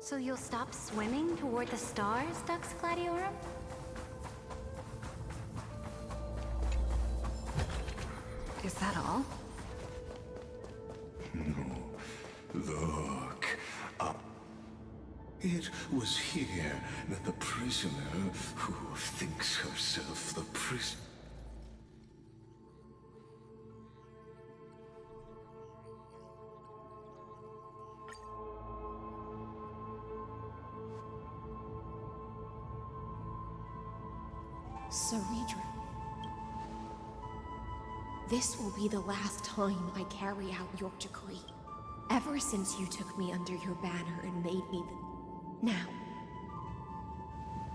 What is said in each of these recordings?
So you'll stop swimming toward the stars, Dux Gladiorum? Is that all? No. Look up. It was here that the prisoner who thinks herself the prisoner. Cerydra. This will be the last time I carry out your decree. Ever since you took me under your banner and made me the... Now,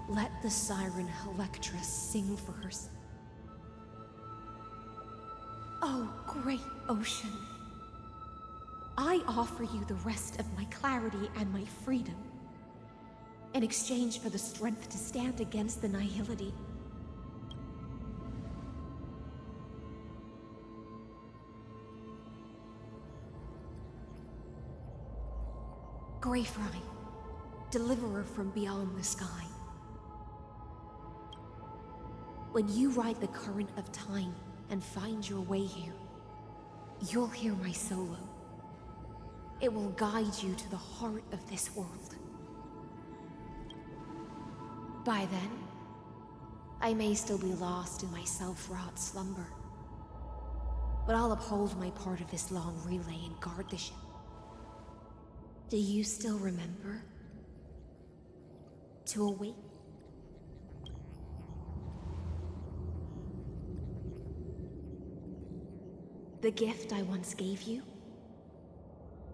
let the siren Electra sing for her... Oh, great ocean. I offer you the rest of my clarity and my freedom, in exchange for the strength to stand against the nihility. Greyfry, deliverer from beyond the sky. When you ride the current of time and find your way here, you'll hear my solo. It will guide you to the heart of this world. By then, I may still be lost in my self-wrought slumber, but I'll uphold my part of this long relay and guard the ship. Do you still remember? To await? The gift I once gave you?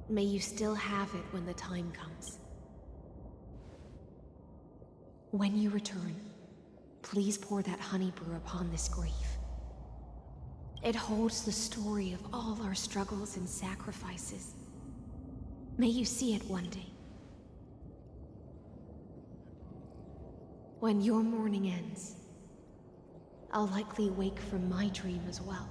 May you still have it when the time comes. When you return, please pour that honey brew upon this grave. It holds the story of all our struggles and sacrifices. May you see it one day. When your morning ends, I'll likely wake from my dream as well.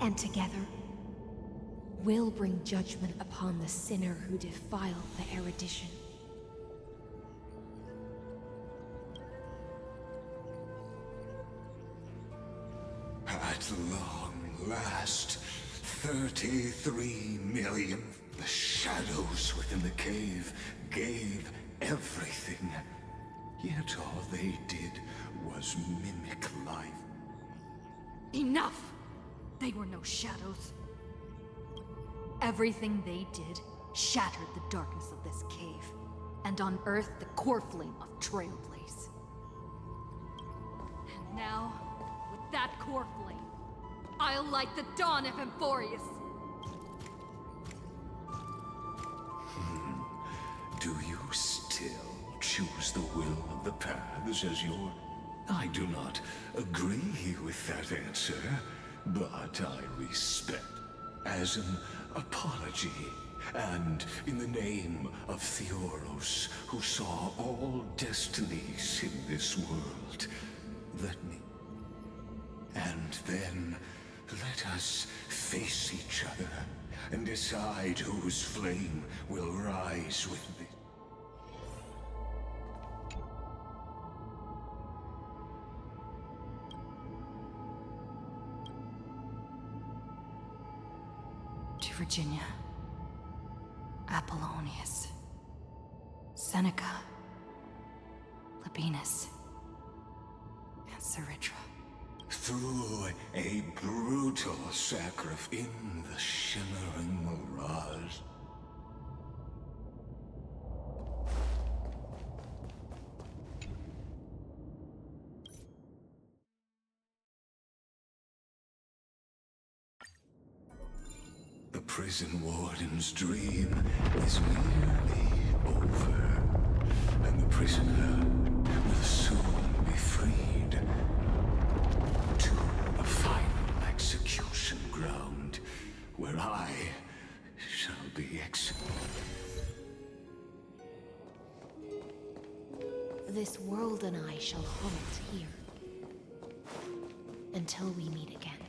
And together, we'll bring judgment upon the sinner who defiled the erudition. At long last, 33 million. The shadows within the cave gave everything. Yet all they did was mimic life. Enough! They were no shadows. Everything they did shattered the darkness of this cave, and unearthed the core flame of Trailblaze. And now, with that core flame, I'll light the dawn of Emphorius! Do you still choose the will of the paths as your... I do not agree with that answer, but I respect. As an apology, and in the name of Theoros, who saw all destinies in this world, let me... And then, let us face each other, and decide whose flame will rise with it. To Virginia, Apollonius, Seneca, Labienus, and Cerydra. Through a brutal sacrifice in the shimmering mirage. The prison warden's dream is nearly over, and the prisoner will soon be freed to a final execution ground where I shall be executed. This world and I shall halt here until we meet again.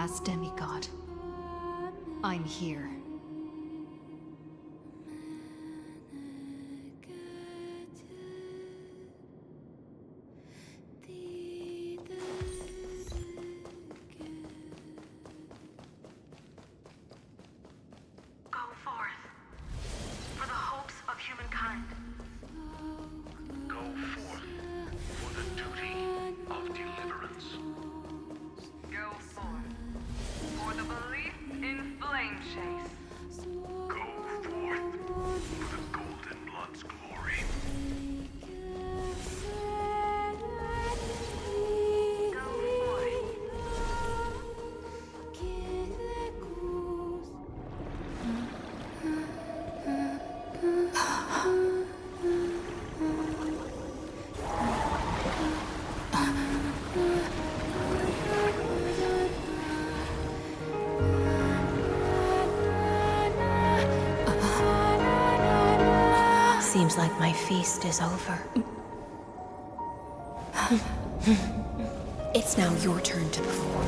last demigod. I'm here. Go forth for the hopes of humankind. Go forth for the duty of deliverance. Go forth for the belief in flame chase. Go forth for the Golden Blood's glory. Go forth. Seems like my feast is over. It's now your turn to perform.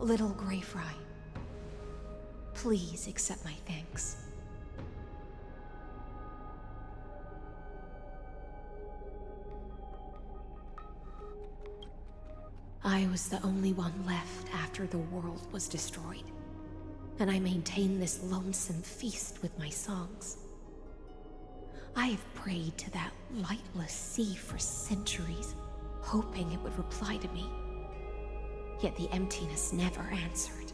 Little Grey Fry, please accept my thanks. I was the only one left after the world was destroyed, and I maintained this lonesome feast with my songs. I have prayed to that lightless sea for centuries, hoping it would reply to me. Yet the emptiness never answered.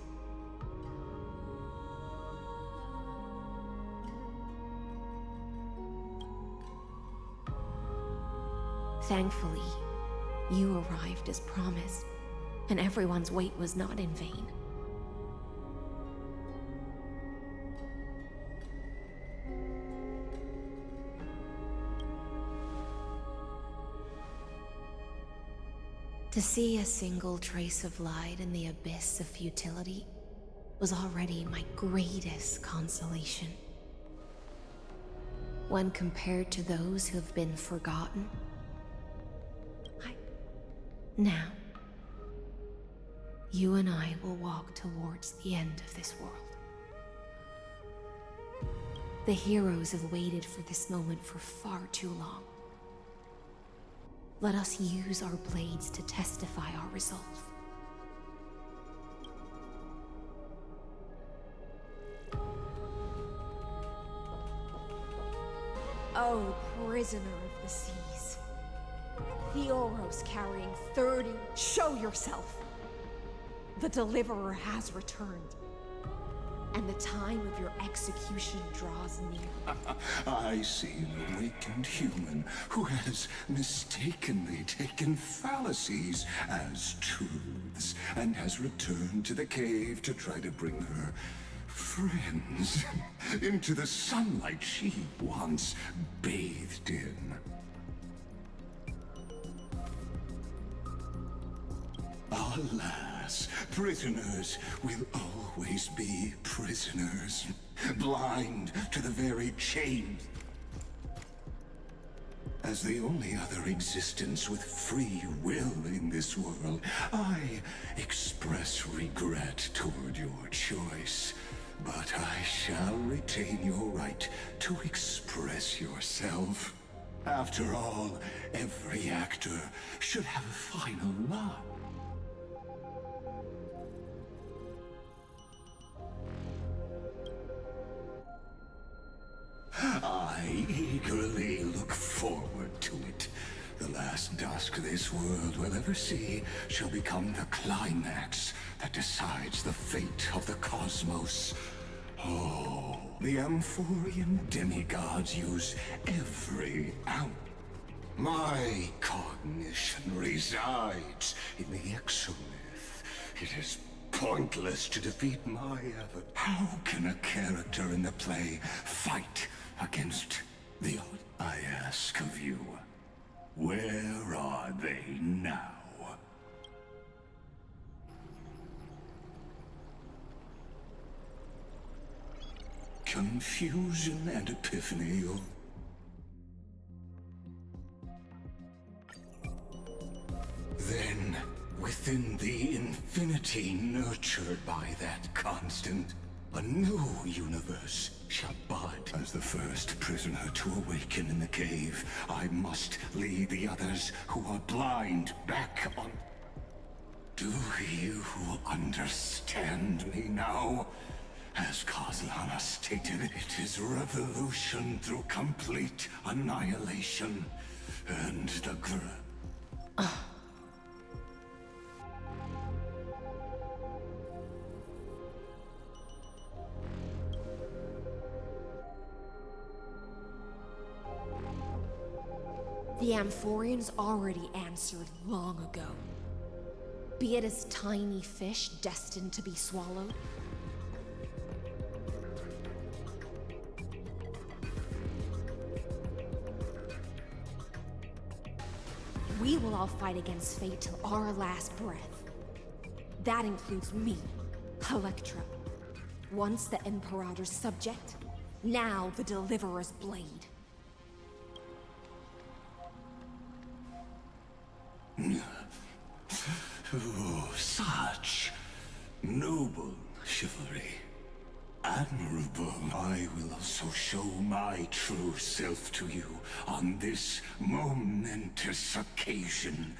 Thankfully, you arrived as promised, and everyone's wait was not in vain. To see a single trace of light in the abyss of futility was already my greatest consolation. When compared to those who have been forgotten, Now, you and I will walk towards the end of this world. The heroes have waited for this moment for far too long. Let us use our blades to testify our resolve. Oh, prisoner of the seas. Theoros carrying 30. Show yourself! The Deliverer has returned, and the time of your execution draws near. I see an awakened human who has mistakenly taken fallacies as truths and has returned to the cave to try to bring her friends into the sunlight she once bathed in. Alas, prisoners will always be prisoners, blind to the very chains. As the only other existence with free will in this world, I express regret toward your choice. But I shall retain your right to express yourself. After all, every actor should have a final line. I eagerly look forward to it. The last dusk this world will ever see shall become the climax that decides the fate of the cosmos. Oh, the Amphorian demigods use every ounce. My cognition resides in the exomyth. It is pointless to defeat my effort. How can a character in the play fight against the odd? I ask of you, where are they now? Confusion and epiphany. Then, within the infinity nurtured by that constant, a new universe shall bud. As the first prisoner to awaken in the cave, I must lead the others who are blind back on. Do you understand me now? As Kozlana stated, it is revolution through complete annihilation. And the The Amphorians already answered long ago. Be it as tiny fish destined to be swallowed, we will all fight against fate till our last breath. That includes me, Electra. Once the Imperator's subject, now the Deliverer's blade. Oh, such noble chivalry. Admirable. I will also show my true self to you on this momentous occasion.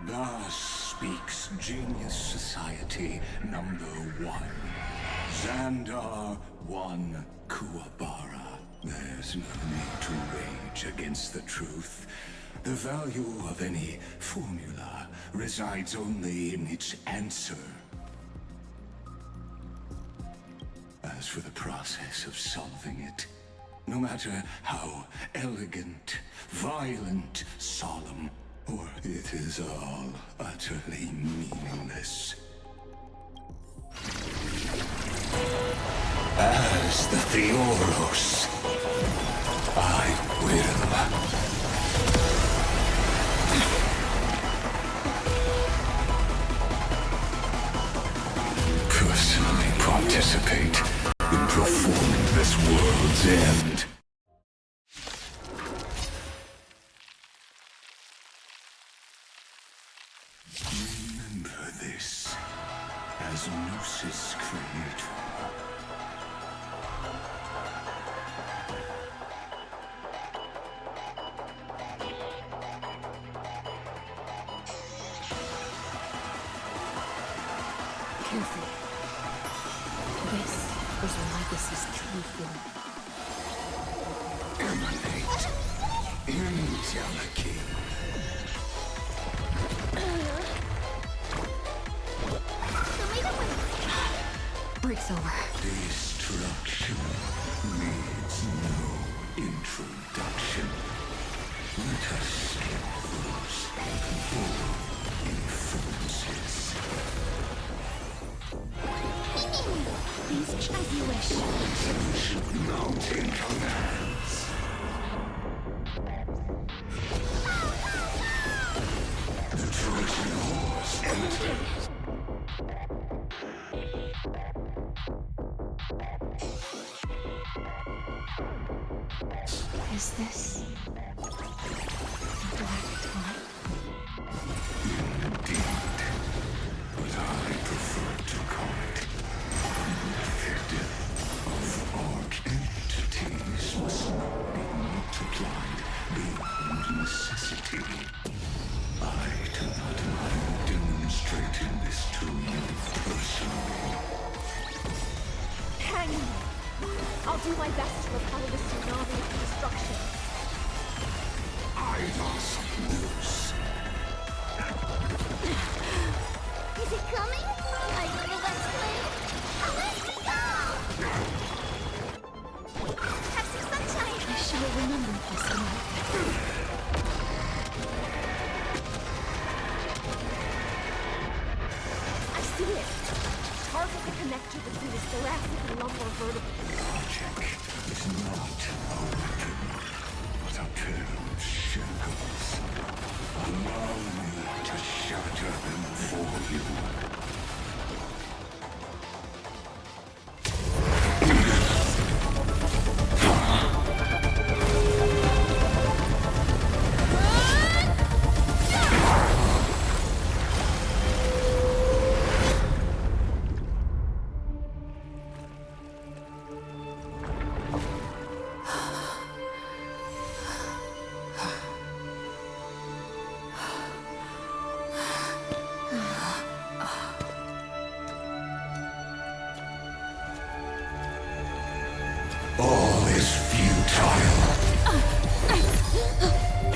Thus speaks Genius Society #1. Xandar 1 Kuwabara. There's no need to rage against the truth. The value of any formula resides only in its answer. As for the process of solving it, no matter how elegant, violent, solemn, or it is all utterly meaningless. As the Theoros, I will. Personally participate in performing this world's end. Remember this as Gnosis Creator. Careful. This is Legacy's true form. Emanate Intellecate. Break's over. Destruction needs no introduction. Let us skip those bold inferences. Please, as you wish. Mountain commands. The Trojan horse entered. Is this the black time? Indeed, but I prefer to call it the of arc entities must not be multiplied beyond necessity. I do not mind demonstrating this to you personally. Hang me! I'll do my best to repel this tsunami of destruction. Eidos loose. Is it coming? I know the best way. Let me go! the connector between this thoracic and lumbar vertebrae. Logic is not a weapon, but a pair of shackles. Allow me to shatter them for you. All is futile.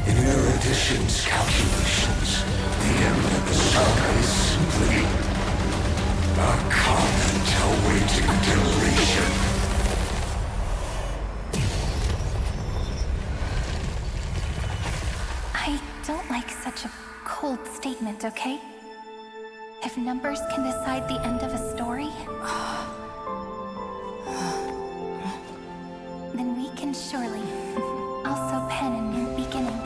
In Erudition's calculations, the end of the saga is simply a comment awaiting deletion. I don't like such a cold statement, okay? If numbers can decide the end of a story, then we can surely also pen a new beginning.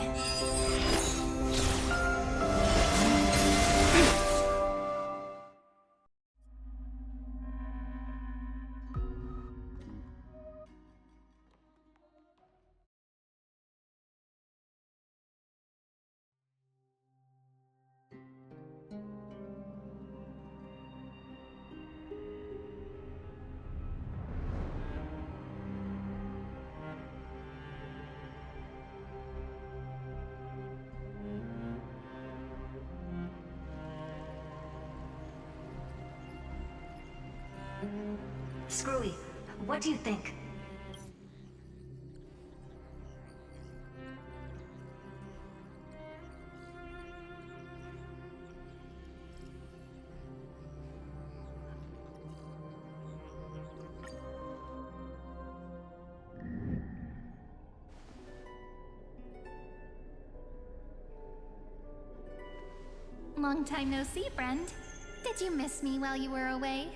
Screwy, what do you think? Long time no see, friend. Did you miss me while you were away?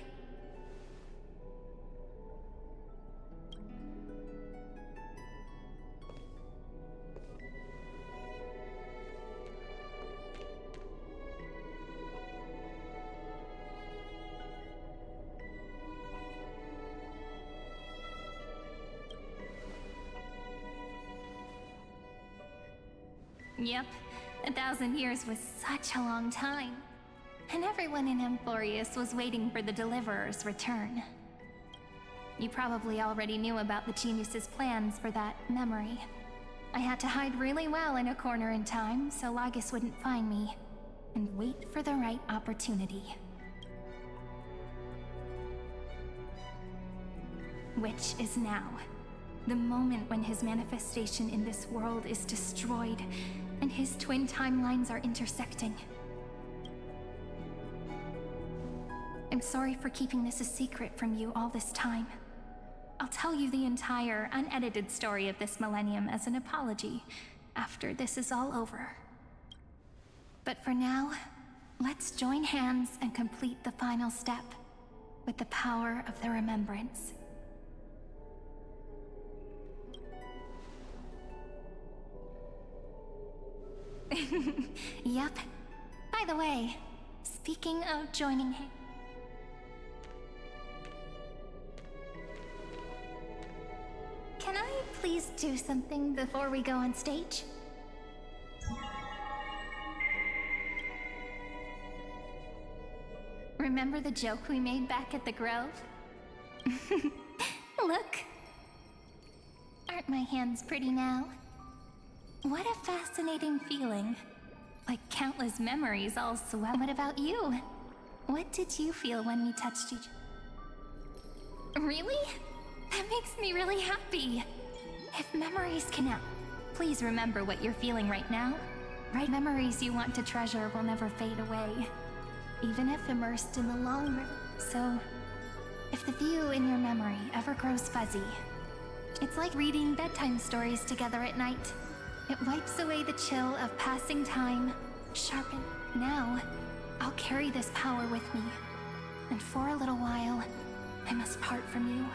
Yep, 1,000 years was such a long time. And everyone in Emphorius was waiting for the Deliverer's return. You probably already knew about the genius's plans for that memory. I had to hide really well in a corner in time so Lagus wouldn't find me, and wait for the right opportunity. Which is now. The moment when his manifestation in this world is destroyed, and his twin timelines are intersecting. I'm sorry for keeping this a secret from you all this time. I'll tell you the entire, unedited story of this millennium as an apology after this is all over. But for now, let's join hands and complete the final step with the power of the remembrance. Yep. By the way, speaking of joining hands, can I please do something before we go on stage? Remember the joke we made back at the Grove? Look! Aren't my hands pretty now? What a fascinating feeling. Like countless memories all swell. What about you? What did you feel when we touched each other? Really? That makes me really happy. If memories can help, please remember what you're feeling right now. Right? Memories you want to treasure will never fade away, even if immersed in the long river. So, if the view in your memory ever grows fuzzy, it's like reading bedtime stories together at night. It wipes away the chill of passing time, sharpen. Now, I'll carry this power with me, And for a little while, I must part from you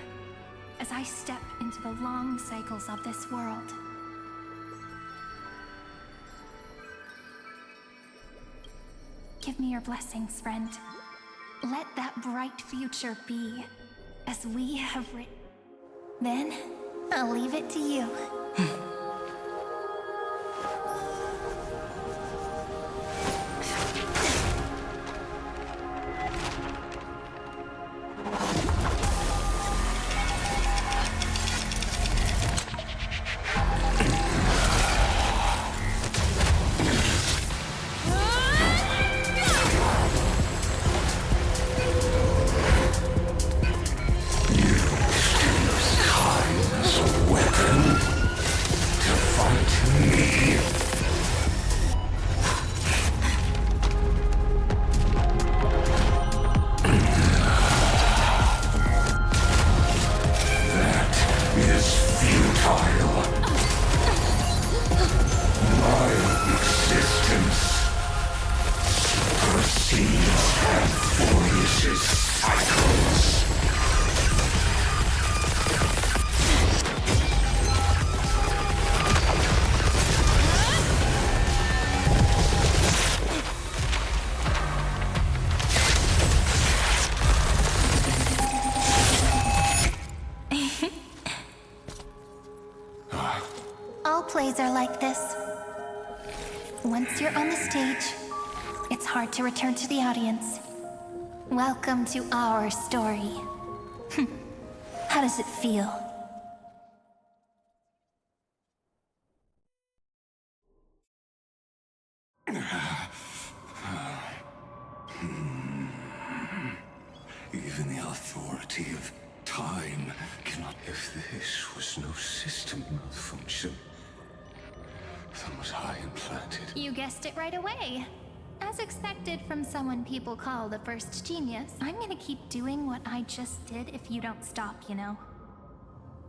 as I step into the long cycles of this world. Give me your blessings, friend. Let that bright future be as we have written. Then, I'll leave it to you. All plays are like this. Once you're on the stage, it's hard to return to the audience. Welcome to our story. How does it feel? Even the authority of time cannot. If this was no system malfunction, then was I implanted? You guessed it right away. As expected from someone people call the first genius, I'm gonna keep doing what I just did if you don't stop, you know?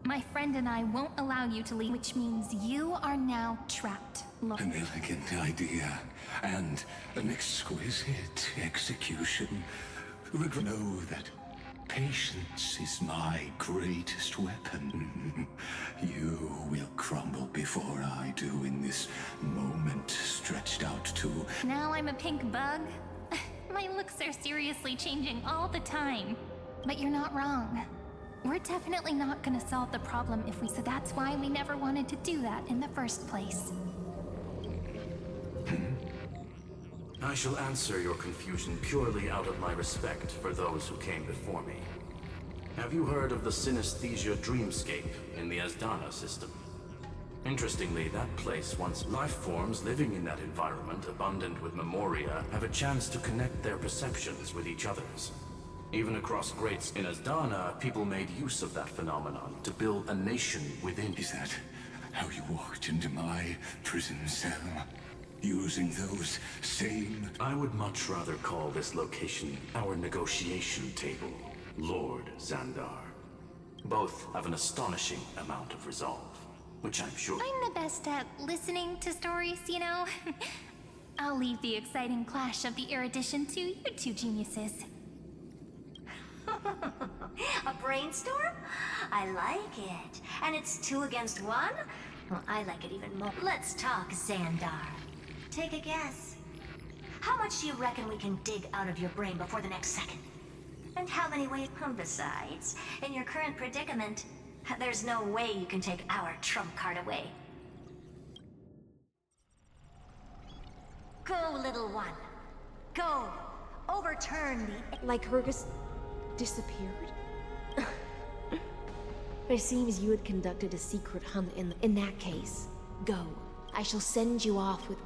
My friend and I won't allow you to leave, which means you are now trapped. Look. An elegant idea and an exquisite execution. Know that patience is my greatest weapon. You will crumble before I do in this moment stretched out to... Now I'm a pink bug? My looks are seriously changing all the time. But you're not wrong. We're definitely not gonna solve the problem if we... So that's why we never wanted to do that in the first place. I shall answer your confusion purely out of my respect for those who came before me. Have you heard of the synesthesia dreamscape in the Asdana system? Interestingly, that place once life forms living in that environment, abundant with memoria, have a chance to connect their perceptions with each other's. Even across greats in Asdana, people made use of that phenomenon to build a nation within. Is that how you walked into my prison cell? Using those same... I would much rather call this location our negotiation table, Lord Xandar. Both have an astonishing amount of resolve, which I'm sure... I'm the best at listening to stories, you know? I'll leave the exciting clash of the erudition to you two geniuses. A brainstorm? I like it. And it's 2 against 1? Well, I like it even more. Let's talk, Xandar. Take a guess. How much do you reckon we can dig out of your brain before the next second? And how many ways? Besides, in your current predicament, there's no way you can take our trump card away. Go, little one. Go. Overturn the... Like Hergus disappeared? It seems you had conducted a secret hunt in that case. Go. I shall send you off with...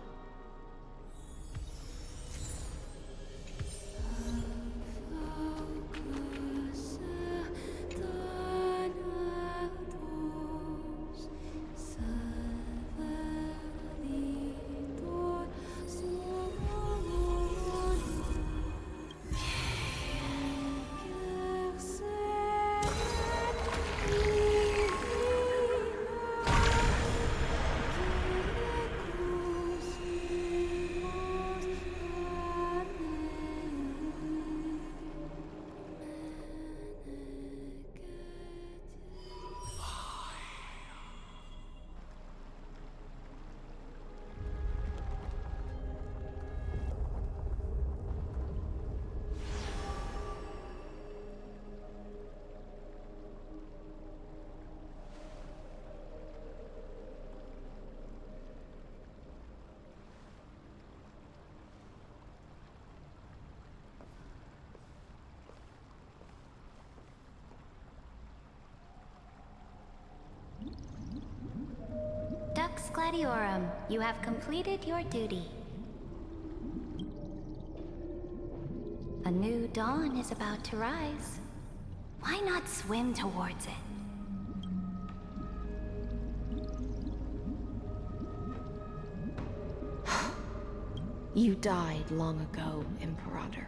Gladiorum, you have completed your duty. A new dawn is about to rise. Why not swim towards it? You died long ago, Imperator.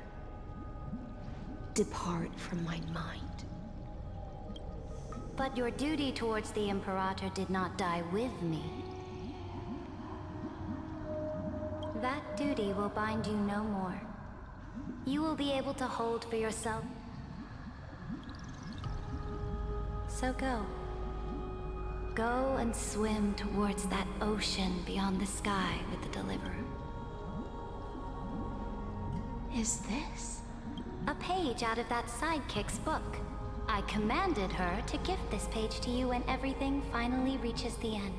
Depart from my mind. But your duty towards the Imperator did not die with me. That duty will bind you no more. You will be able to hold for yourself. So go. Go and swim towards that ocean beyond the sky with the Deliverer. Is this? A page out of that sidekick's book. I commanded her to gift this page to you when everything finally reaches the end.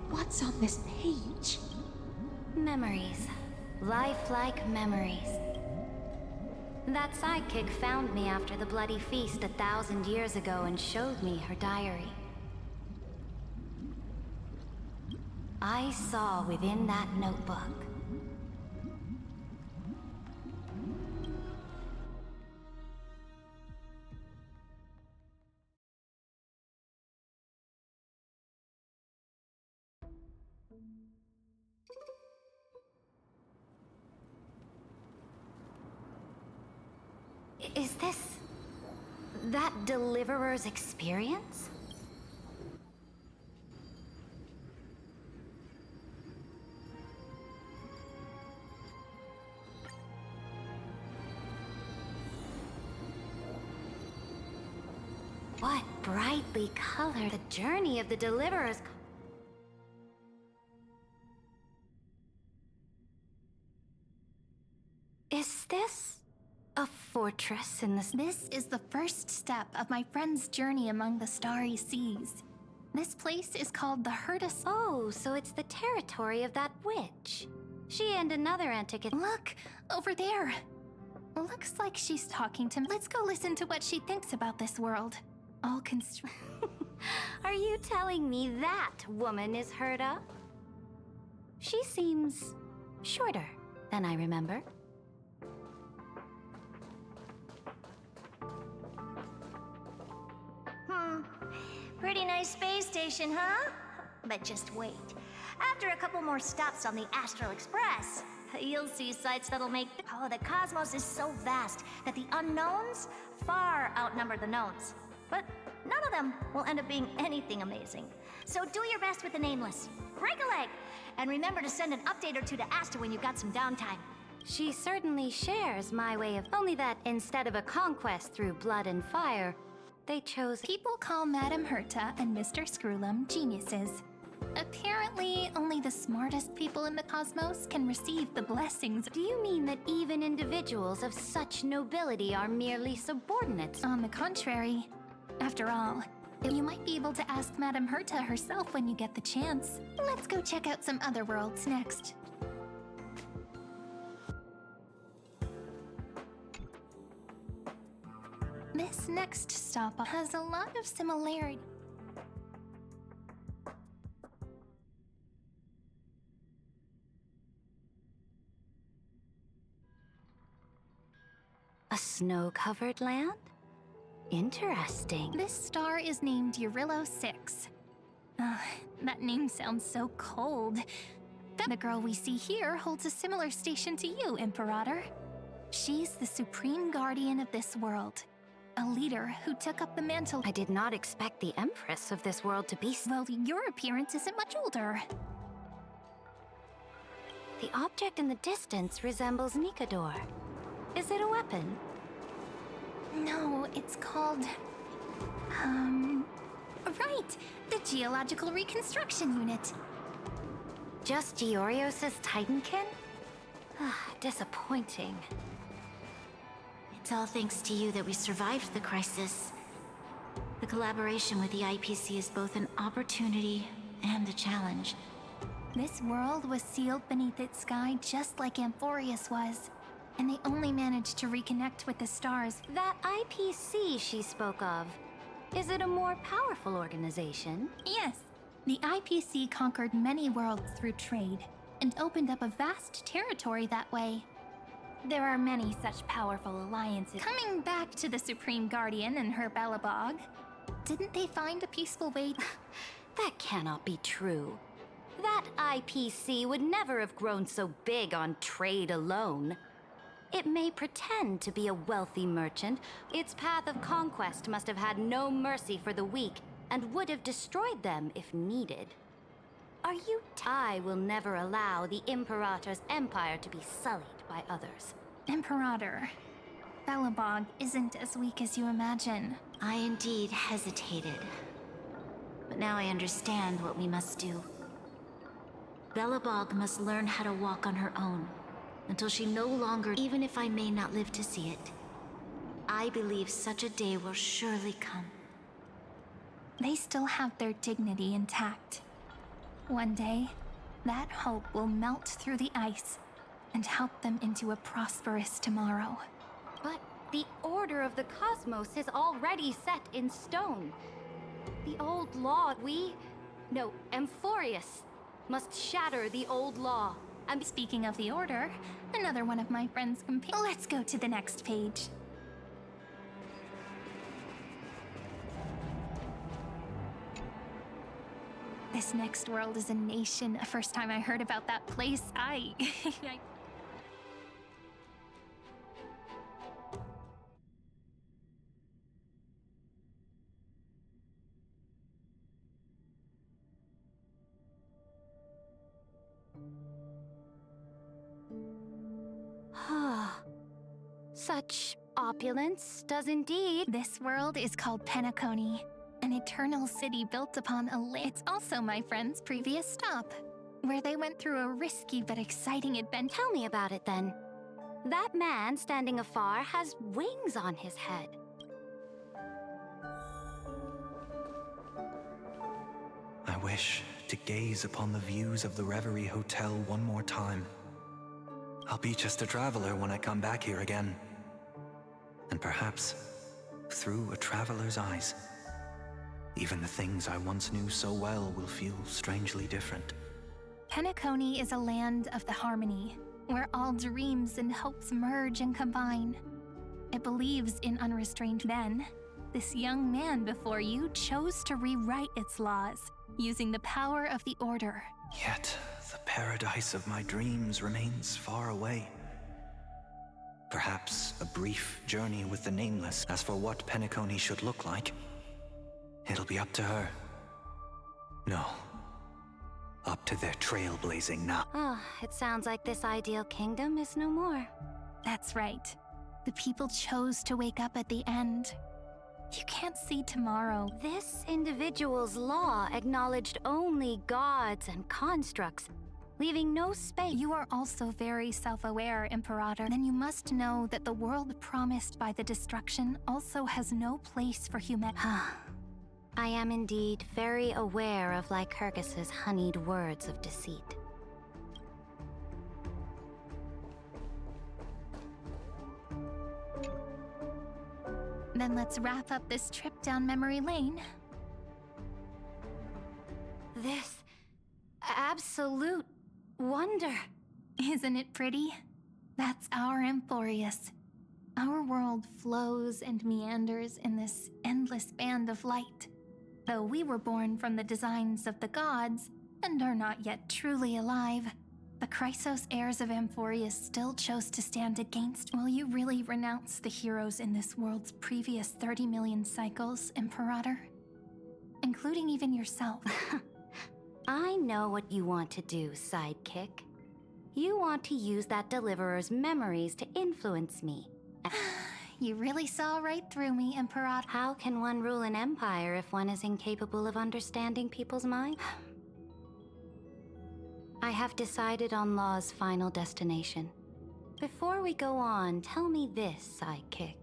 What's on this page? Memories. Lifelike memories. That sidekick found me after the bloody feast 1,000 years ago and showed me her diary. I saw within that notebook Is this that Deliverer's experience? What brightly colored the journey of the Deliverer's. Is this a fortress in the... This is the first step of my friend's journey among the starry seas. This place is called the Hurtus. Oh, so it's the territory of that witch. She and another antique... Look, over there. Looks like she's talking to me. Let's go listen to what she thinks about this world. All Are you telling me that woman is Herta? She seems shorter than I remember. Pretty nice space station, huh? But just wait. After a couple more stops on the Astral Express, you'll see sights that'll make... Oh, the cosmos is so vast that the unknowns far outnumber the knowns. But none of them will end up being anything amazing. So do your best with the nameless. Break a leg! And remember to send an update or two to Asta when you've got some downtime. She certainly shares my way of... Only that instead of a conquest through blood and fire, they chose... People call Madame Herta and Mr. Screwlum geniuses. Apparently, only the smartest people in the cosmos can receive the blessings. Do you mean that even individuals of such nobility are merely subordinates? On the contrary, after all, you might be able to ask Madame Herta herself when you get the chance. Let's go check out some other worlds next. This next stop has a lot of similarity. A snow-covered land? Interesting. This star is named Eurillo 6. That name sounds so cold. The girl we see here holds a similar station to you, Imperator. She's the supreme guardian of this world. A leader who took up the mantle. I did not expect the Empress of this world to be... Well, your appearance isn't much older. The object in the distance resembles Nikador. Is it a weapon? No, it's called... Right! The Geological Reconstruction Unit. Just Giorios' Titankin? Disappointing. It's all thanks to you that we survived the crisis. The collaboration with the IPC is both an opportunity and a challenge. This world was sealed beneath its sky just like Amphorius was. And they only managed to reconnect with the stars. That IPC she spoke of, is it a more powerful organization? Yes, The IPC conquered many worlds through trade and opened up a vast territory that way. There are many such powerful alliances. Coming back to the Supreme Guardian and her Belobog, didn't they find a peaceful way? That cannot be true. That IPC would never have grown so big on trade alone. It may pretend to be a wealthy merchant. Its path of conquest must have had no mercy for the weak and would have destroyed them if needed. Are you I will never allow the Imperator's empire to be sullied by others. Imperator, Belobog isn't as weak as you imagine. I indeed hesitated. But now I understand what we must do. Belobog must learn how to walk on her own, until she no longer, even if I may not live to see it. I believe such a day will surely come. They still have their dignity intact. One day, that hope will melt through the ice and help them into a prosperous tomorrow. But the order of the cosmos is already set in stone. The old law, Amphorius, must shatter the old law. And speaking of the order, another one of my friends Let's go to the next page. This next world is a nation. First time I heard about that place, Such opulence does indeed. This world is called Penacony, an eternal city built upon a lake. It's also my friend's previous stop, where they went through a risky but exciting adventure. Tell me about it then. That man standing afar has wings on his head. I wish to gaze upon the views of the Reverie Hotel one more time. I'll be just a traveler when I come back here again. And perhaps, through a traveler's eyes, even the things I once knew so well will feel strangely different. Penacony is a land of the harmony, where all dreams and hopes merge and combine. It believes in unrestrained. Then, this young man before you chose to rewrite its laws, using the power of the Order. Yet, the paradise of my dreams remains far away. Perhaps a brief journey with the Nameless. As for what Penacony should look like, it'll be up to her. No. Up to their trailblazing now. It sounds like this ideal kingdom is no more. That's right. The people chose to wake up at the end. You can't see tomorrow. This individual's law acknowledged only gods and constructs, leaving no space. You are also very self-aware, Imperator. Then you must know that the world promised by the destruction also has no place for humanity. I am indeed very aware of Lycurgus's honeyed words of deceit. Then let's wrap up this trip down memory lane. This absolute wonder. Isn't it pretty? That's our Amphorius. Our world flows and meanders in this endless band of light. Though we were born from the designs of the gods and are not yet truly alive, the Chrysos heirs of Amphorius still chose to stand against. Will you really renounce the heroes in this world's previous 30 million cycles, Imperator? Including even yourself. I know what you want to do, sidekick. You want to use that deliverer's memories to influence me. You really saw right through me, Imperator. How can one rule an empire if one is incapable of understanding people's minds? I have decided on Law's final destination. Before we go on, tell me this, sidekick.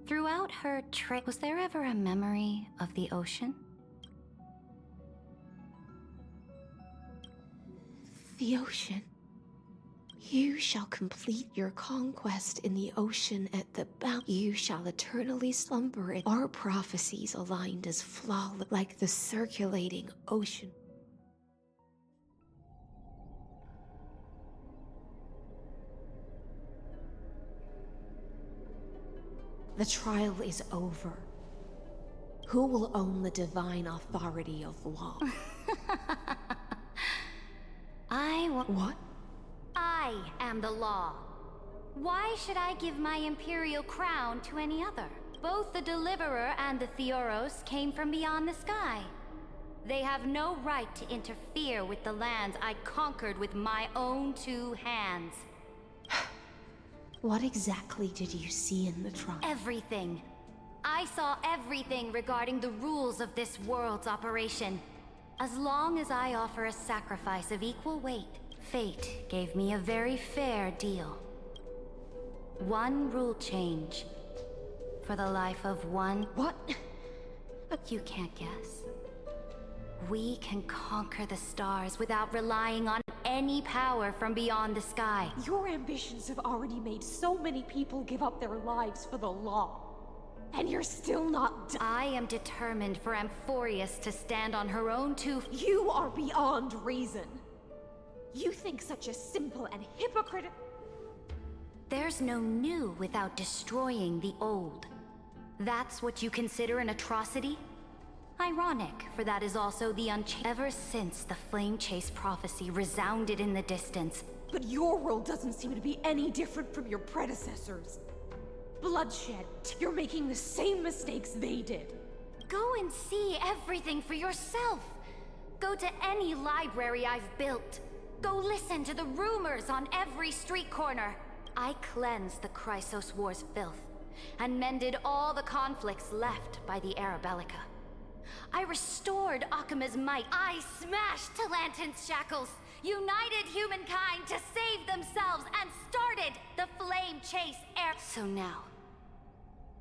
Throughout her trip, was there ever a memory of the ocean? The ocean. You shall complete your conquest in the ocean at the bound. You shall eternally slumber in our prophecies aligned as flawless like the circulating ocean. The trial is over. Who will own the divine authority of law? What? I am the law. Why should I give my imperial crown to any other? Both the Deliverer and the Theoros came from beyond the sky. They have no right to interfere with the lands I conquered with my own 2 hands. What exactly did you see in the trial? Everything. I saw everything regarding the rules of this world's operation. As long as I offer a sacrifice of equal weight, fate gave me a very fair deal. 1 rule change for the life of 1... What? You can't guess. We can conquer the stars without relying on any power from beyond the sky. Your ambitions have already made so many people give up their lives for the law. And you're still not done. I am determined for Amphorius to stand on her own 2 feet. You are beyond reason. You think such a simple and hypocritical... There's no new without destroying the old. That's what you consider an atrocity? Ironic, for that is also the Ever since the Flame Chase prophecy resounded in the distance. But your world doesn't seem to be any different from your predecessors. Bloodshed. You're making the same mistakes they did. Go and see everything for yourself. Go to any library I've built. Go listen to the rumors on every street corner. I cleansed the Chrysos War's filth, and mended all the conflicts left by the Arabellica. I restored Akima's might. I smashed Talantin's shackles, united humankind to save themselves, and started the Flame Chase Air. So now,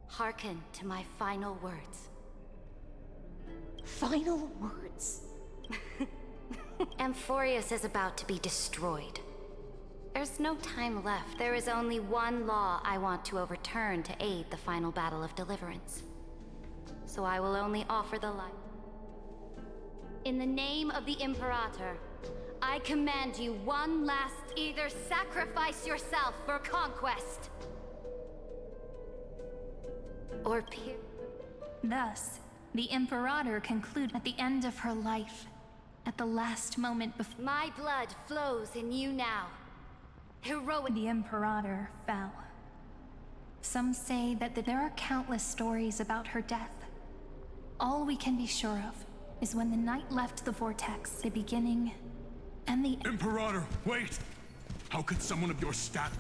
hearken to my final words. Final words? Amphorius is about to be destroyed. There's no time left. There is only 1 law I want to overturn to aid the final battle of deliverance. So I will only offer the life. In the name of the Imperator, I command you one last... Either sacrifice yourself for conquest, or Thus, the Imperator concluded at the end of her life, at the last moment before... My blood flows in you now. Heroic... The Imperator fell. Some say that there are countless stories about her death. All we can be sure of is when the night left the vortex, the beginning and the... Imperator, wait! How could someone of your stat...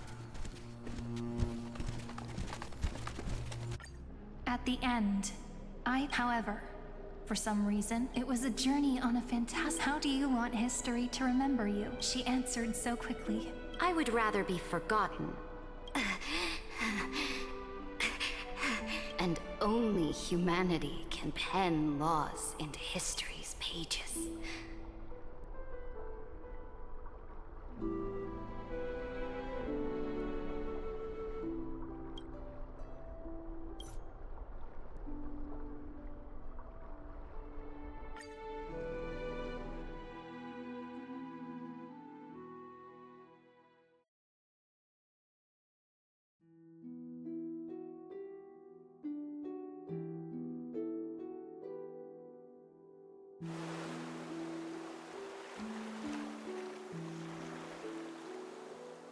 At the end, however, for some reason, it was a journey on a fantastic... How do you want history to remember you? She answered so quickly. I would rather be forgotten. And only humanity can pen laws into history's pages.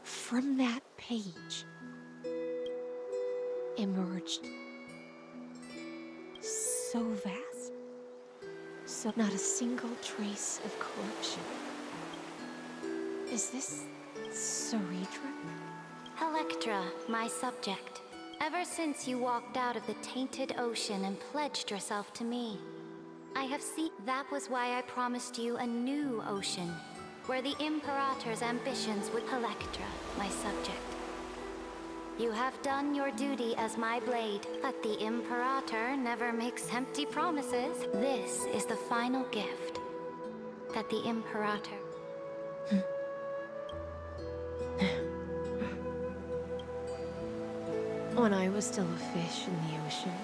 From that page emerged so vast, so not a single trace of corruption. Is this cerydra? Electra, my subject. Ever since you walked out of the tainted ocean and pledged yourself to me, I have seen... That was why I promised you a new ocean, where the Imperator's ambitions would... Electra, my subject. You have done your duty as my blade, but the Imperator never makes empty promises. This is the final gift that the Imperator... When I was still a fish in the ocean,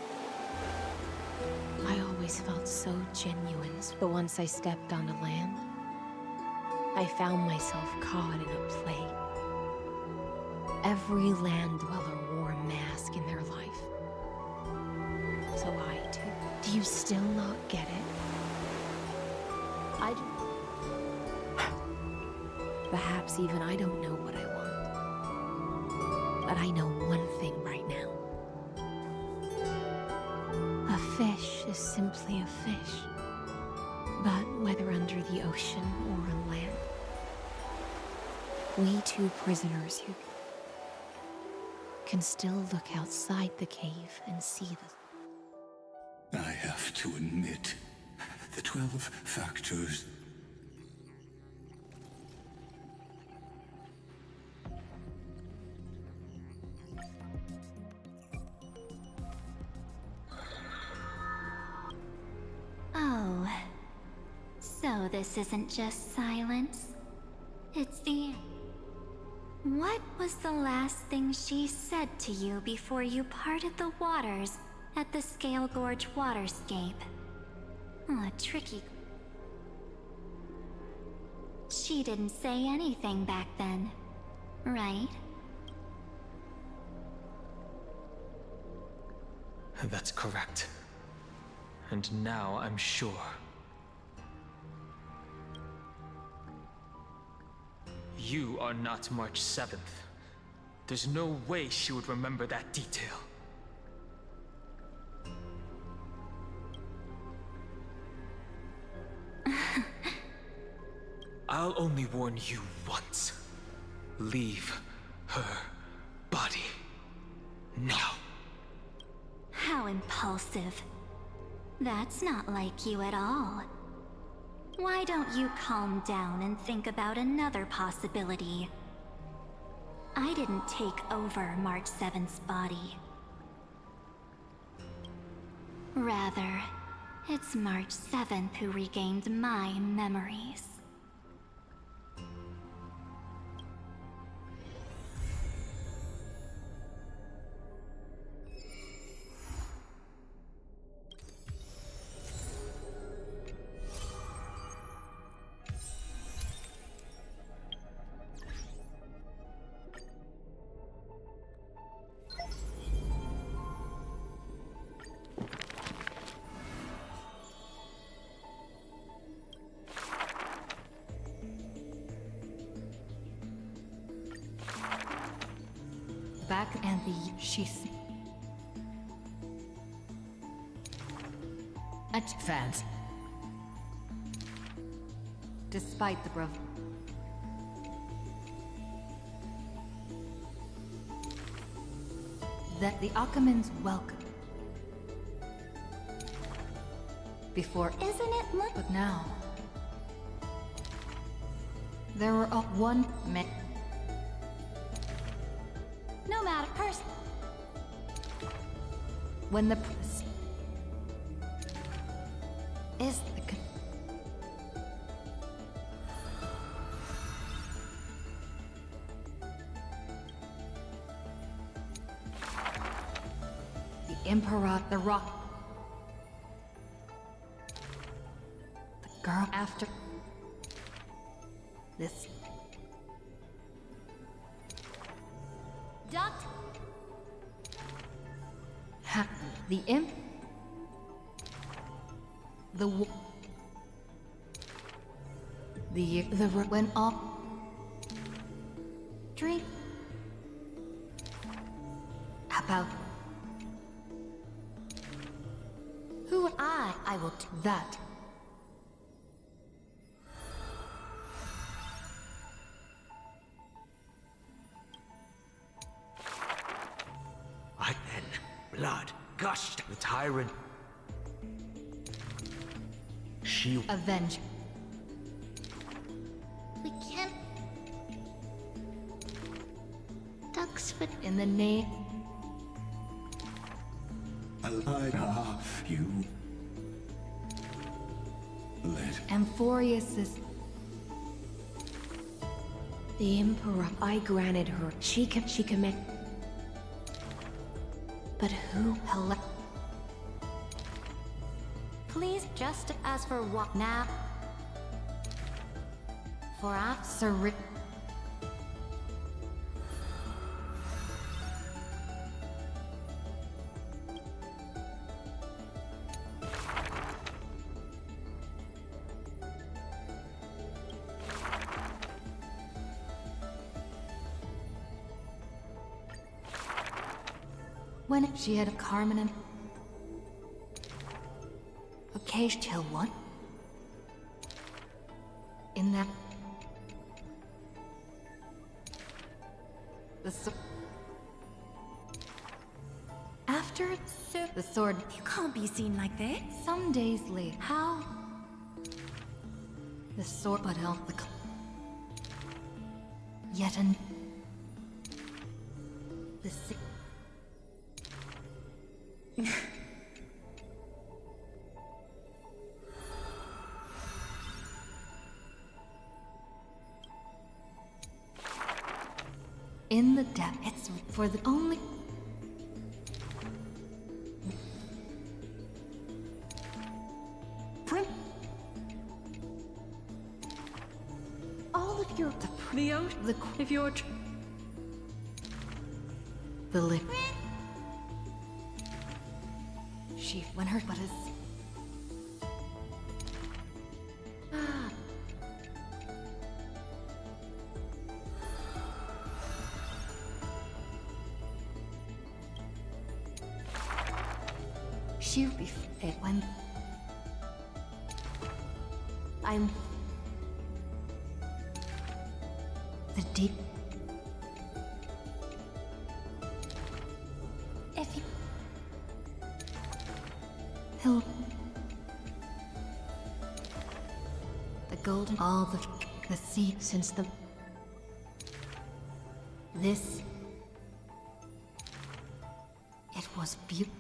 I always felt so genuine. But once I stepped onto land, I found myself caught in a play. Every land dweller wore a mask in their life. so I too. Do you still not get it? I do. Perhaps even I don't know what I want. But I know one thing right now. A fish is simply a fish. But whether under the ocean or on land, we two prisoners who can still look outside the cave and see the... I have to admit, the 12 factors... Oh, so this isn't just silence. It's the... What was the last thing she said to you before you parted the waters at the Scale Gorge waterscape? Oh, tricky. She didn't say anything back then, right? That's correct. And now I'm sure. You are not March 7th. There's no way she would remember that detail. I'll only warn you once. Leave her body. Now. How impulsive. That's not like you at all. Why don't you calm down and think about another possibility? I didn't take over March 7th's body. Rather, it's March 7th who regained my memories. Back and she's advance. Despite the bruv. That the Achaemen's welcome. Before Isn't it but now there were one man. no matter person? When the is the Emperor, the Rock, the girl after this. Duct? The imp, the went off. Drink about who I will do that. Right then, blood gushed. The tyrant. She Avenge. We can't. Duxford. In the name. You... Let... Amphorius is... The Emperor, I granted her. She can make... But who? Hello. Please, just as for what now? For us, Sir. When she had a Carmen and... Occasion till what? In that... After the sword... You can't be seen like this. Some days later... How? The sword but out the... Yet an... The In the depth, it's for the only... Print. All of your... If you're... The lip... She... When her... But is... She'll be fit when... I'm... The deep... If you... He'll... The golden... All the sea since the... This... It was beautiful.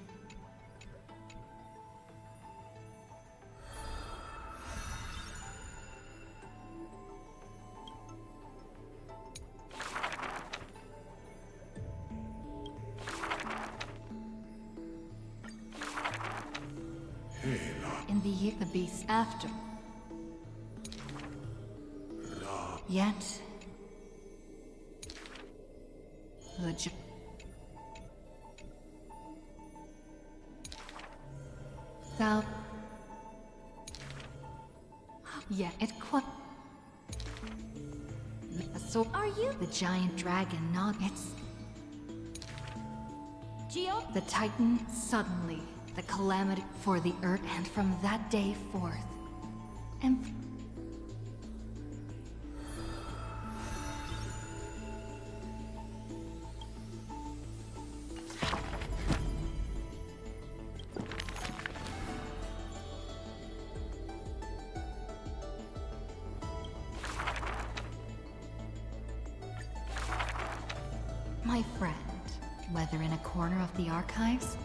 In the year the beast after. Yet the thou yeah, it quite so Are you? the giant dragon not its Geo? the titan suddenly the calamity for the earth, and from that day forth, and my friend, whether in a corner of the archives,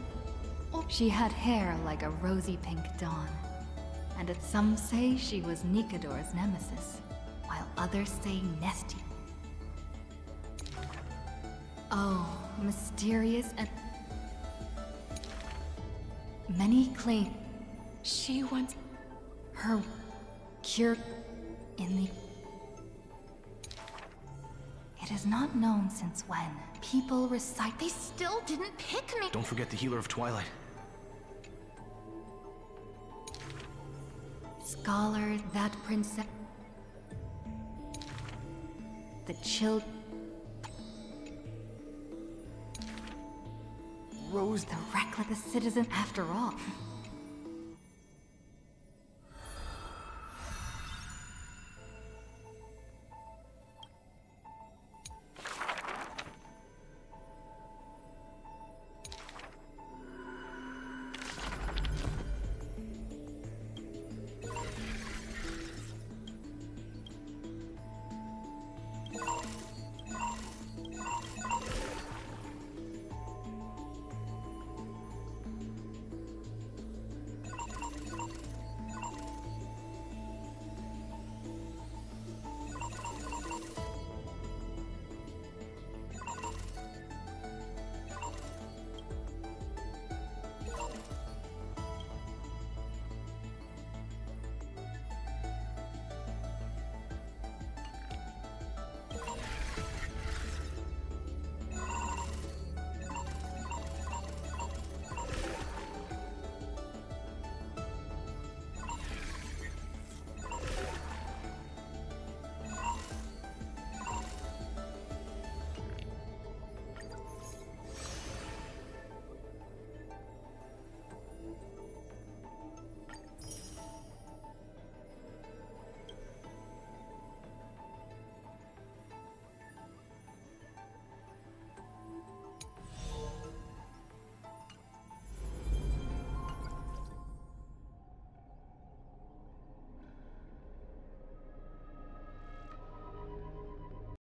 she had hair like a rosy pink dawn, and some say she was Nikador's nemesis, while others say Nesty. Oh, mysterious and... Many claim she wants her cure in the... It is not known since when. People recite... They still didn't pick me. Don't forget the Healer of Twilight. Scholar, that princess... The child... Rose the reckless citizen after all.